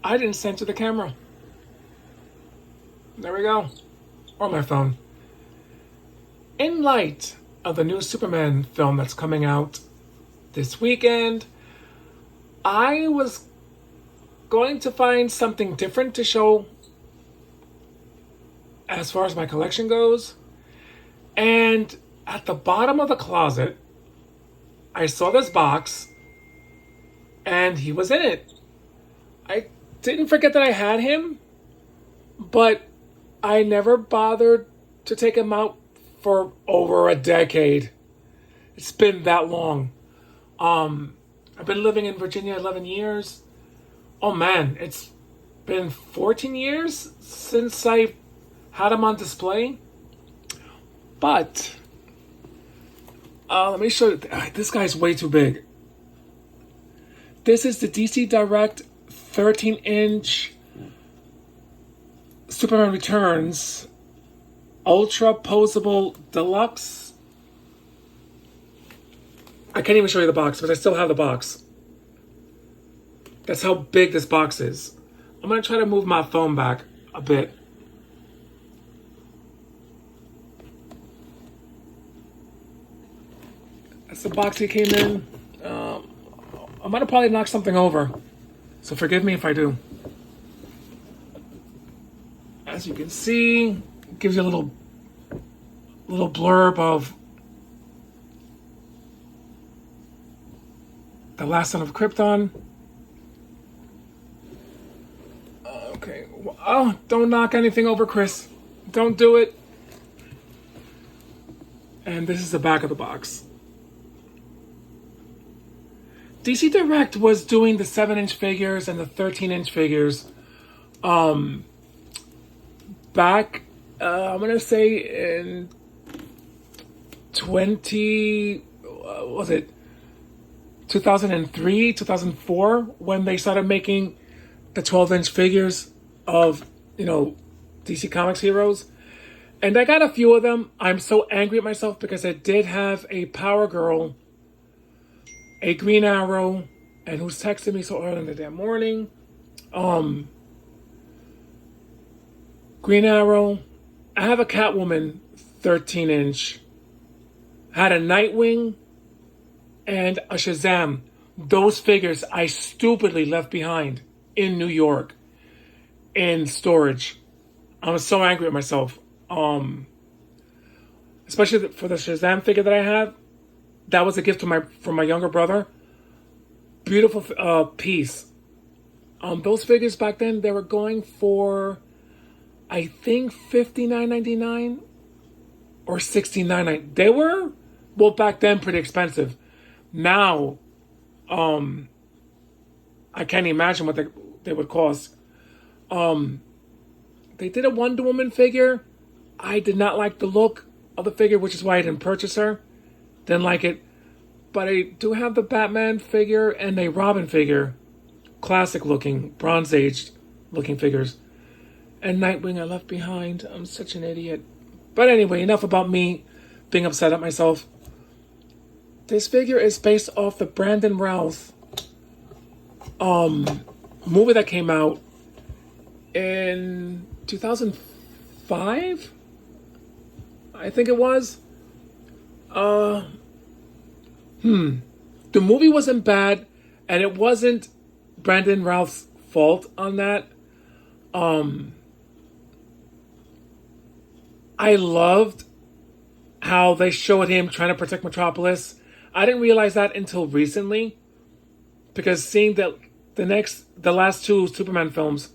I didn't send to the camera. There we go. Or my phone. In light of the new Superman film that's coming out this weekend, I was going to find something different to show as far as my collection goes. And at the bottom of the closet, I saw this box, and he was in it. I didn't forget that I had him, but I never bothered to take him out for over a decade. It's been that long. I've been living in Virginia 11 years. Oh man, it's been 14 years since I had him on display. But let me show you. This guy's way too big. This is the DC Direct 13-inch Superman Returns Ultra Posable Deluxe. I can't even show you the box, but I still have the box. That's how big this box is. I'm going to try to move my phone back a bit. That's the box he came in. I'm going to probably knock something over, so forgive me if I do. As you can see, it gives you a little blurb of the last son of Krypton. Okay. Oh, don't knock anything over, Chris. Don't do it. And this is the back of the box. DC Direct was doing the 7-inch figures and the 13-inch figures back, I'm going to say in 2003, 2004, when they started making the 12-inch figures of, DC Comics heroes. And I got a few of them. I'm so angry at myself because I did have a Power Girl, a Green Arrow, and who's texting me so early in the damn morning. Green Arrow. I have a Catwoman 13-inch. I had a Nightwing and a Shazam. Those figures I stupidly left behind in New York in storage. I was so angry at myself. Especially for the Shazam figure that I have. That was a gift from my younger brother. Beautiful piece. Those figures back then, they were going for, I think, $59.99 or $69.99. They were, well, back then, pretty expensive. Now, I can't imagine what they would cost. They did a Wonder Woman figure. I did not like the look of the figure, which is why I didn't purchase her. Didn't like it. But I do have the Batman figure and a Robin figure. Classic looking, Bronze Age looking figures. And Nightwing I left behind. I'm such an idiot. But anyway, enough about me being upset at myself. This figure is based off the Brandon Routh movie that came out in 2005? I think it was. The movie wasn't bad, and it wasn't Brandon Routh's fault on that. I loved how they showed him trying to protect Metropolis. I didn't realize that until recently, because seeing that the last two Superman films,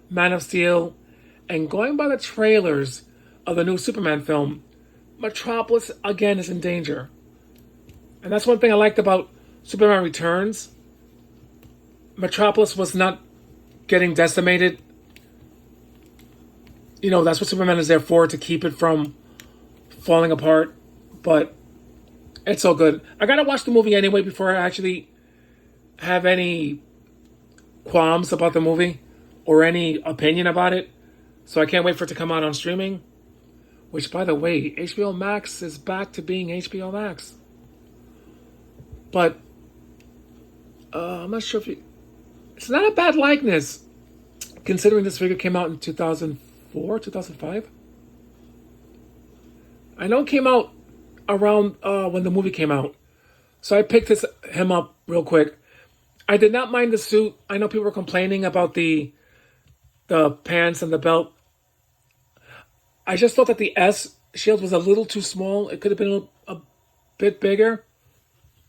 Man of Steel, and going by the trailers of the new Superman film, Metropolis again is in danger. And that's one thing I liked about Superman Returns. Metropolis was not getting decimated. That's what Superman is there for, to keep it from falling apart. But it's so good. I gotta watch the movie anyway before I actually have any qualms about the movie or any opinion about it. So I can't wait for it to come out on streaming. Which, by the way, HBO Max is back to being HBO Max. But I'm not sure if It's not a bad likeness, considering this figure came out in 2004, 2005. I know it came out around when the movie came out. So I picked him up real quick. I did not mind the suit. I know people were complaining about the pants and the belt. I just thought that the S shield was a little too small. It could have been a bit bigger,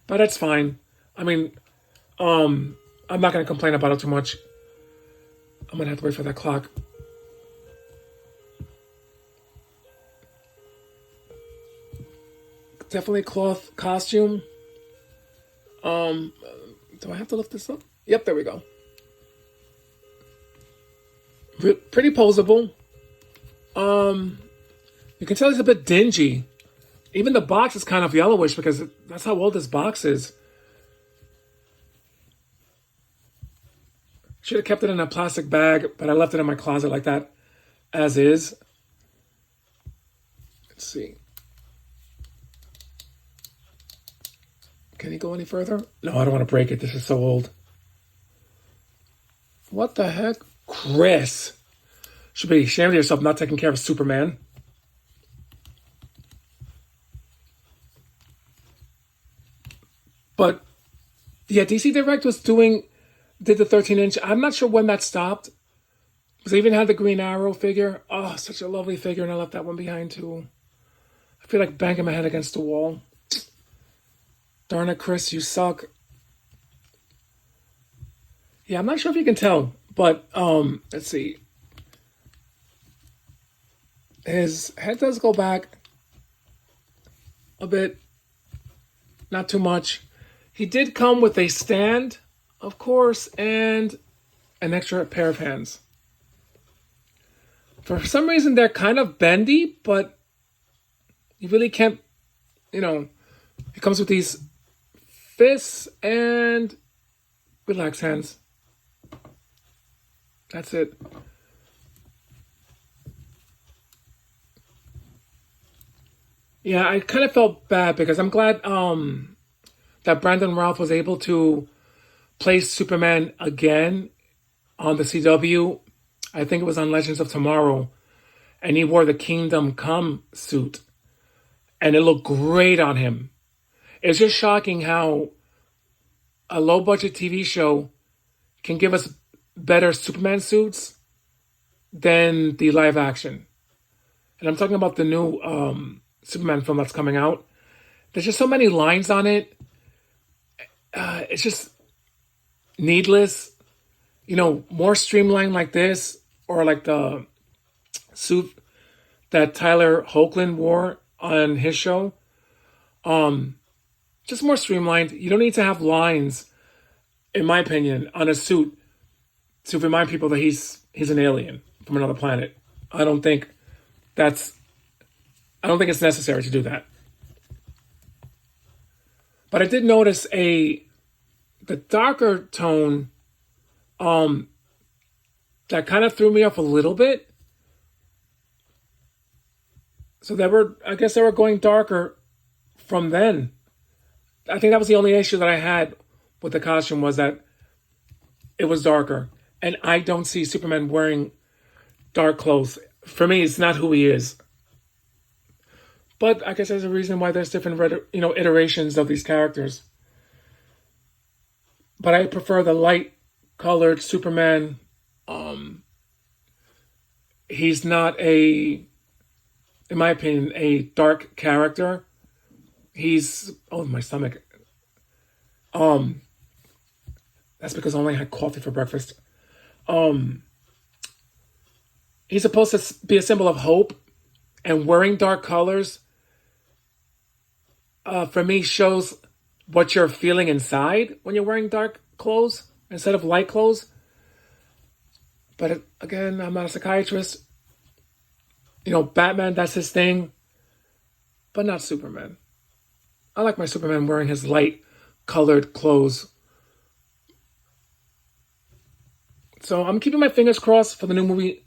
but that's fine. I mean, I'm not gonna complain about it too much. I'm gonna have to wait for that clock. Definitely a cloth costume. Do I have to lift this up? Yep, there we go. Pretty posable. You can tell he's a bit dingy. Even the box is kind of yellowish because that's how old this box is. Should have kept it in a plastic bag, but I left it in my closet like that, as is. Let's see. Can he go any further? No, I don't want to break it. This is so old. What the heck? Chris. Should be ashamed of yourself not taking care of Superman. But yeah, DC Direct did the 13-inch. I'm not sure when that stopped. Because they even had the Green Arrow figure. Oh, such a lovely figure, and I left that one behind too. I feel like banging my head against the wall. Darn it, Chris, you suck. Yeah, I'm not sure if you can tell, but let's see. His head does go back a bit, not too much. He did come with a stand, of course, and an extra pair of hands. For some reason, they're kind of bendy, but you really can't, it comes with these fists and relaxed hands. That's it. Yeah, I kind of felt bad because I'm glad that Brandon Routh was able to play Superman again on the CW. I think it was on Legends of Tomorrow, and he wore the Kingdom Come suit, and it looked great on him. It's just shocking how a low budget TV show can give us better Superman suits than the live action. And I'm talking about the new Superman film that's coming out. There's just so many lines on it. It's just needless. More streamlined like this, or like the suit that Tyler Hoechlin wore on his show. Just more streamlined. You don't need to have lines, in my opinion, on a suit to remind people that he's an alien from another planet. I don't think it's necessary to do that. But I did notice the darker tone that kind of threw me off a little bit. So I guess they were going darker from then. I think that was the only issue that I had with the costume, was that it was darker. And I don't see Superman wearing dark clothes. For me, it's not who he is. But I guess there's a reason why there's different, iterations of these characters. But I prefer the light-colored Superman. He's not in my opinion, a dark character. My stomach. That's because I only had coffee for breakfast. He's supposed to be a symbol of hope, and wearing dark colors, for me, shows what you're feeling inside when you're wearing dark clothes instead of light clothes. But again, I'm not a psychiatrist. Batman, that's his thing, but not Superman. I like my Superman wearing his light colored clothes. So I'm keeping my fingers crossed for the new movie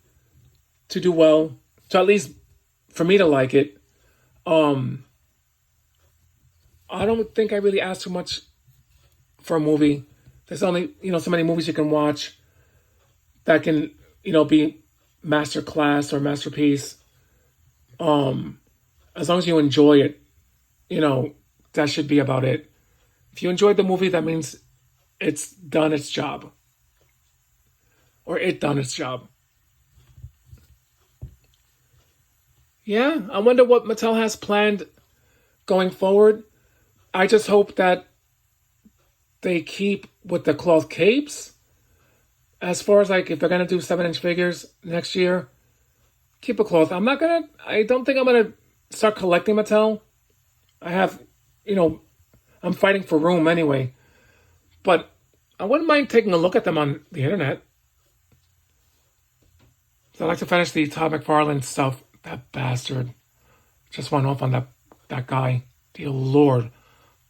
to do well, to at least for me to like it. I don't think I really asked too much for a movie There's only, so many movies you can watch that can, be master class or masterpiece. As long as you enjoy it, that should be about it. If you enjoyed the movie, that means it's done its job. Or it done its job. Yeah, I wonder what Mattel has planned going forward. I just hope that they keep with the cloth capes. As far as like if they're gonna do 7-inch figures next year, keep a cloth. I don't think I'm gonna start collecting Mattel. I have, I'm fighting for room anyway. But I wouldn't mind taking a look at them on the internet. So I'd like to finish the Todd McFarlane stuff. That bastard just went off on that guy. Dear Lord,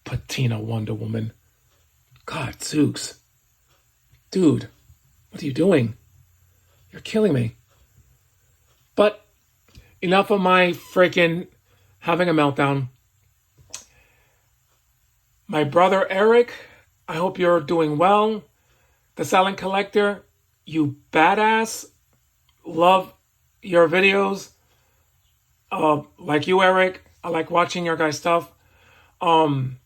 Patina Wonder Woman. God, Zooks. Dude, what are you doing? You're killing me. But enough of my freaking having a meltdown. My brother Eric, I hope you're doing well. The Silent Collector, you badass. Love your videos. Like you, Eric. I like watching your guys' stuff. And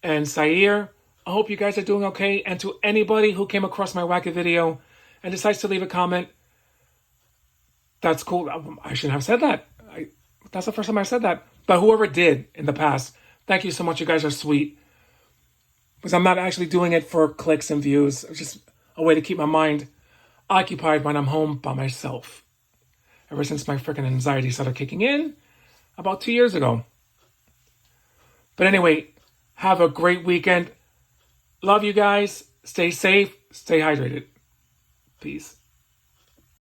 Sair, I hope you guys are doing okay. And to anybody who came across my wacky video and decides to leave a comment, that's cool. I shouldn't have said that. That's the first time I said that. But whoever did in the past, thank you so much. You guys are sweet. Because I'm not actually doing it for clicks and views. It's just a way to keep my mind occupied when I'm home by myself. Ever since my freaking anxiety started kicking in about 2 years ago. But anyway, have a great weekend. Love you guys. Stay safe. Stay hydrated. Peace.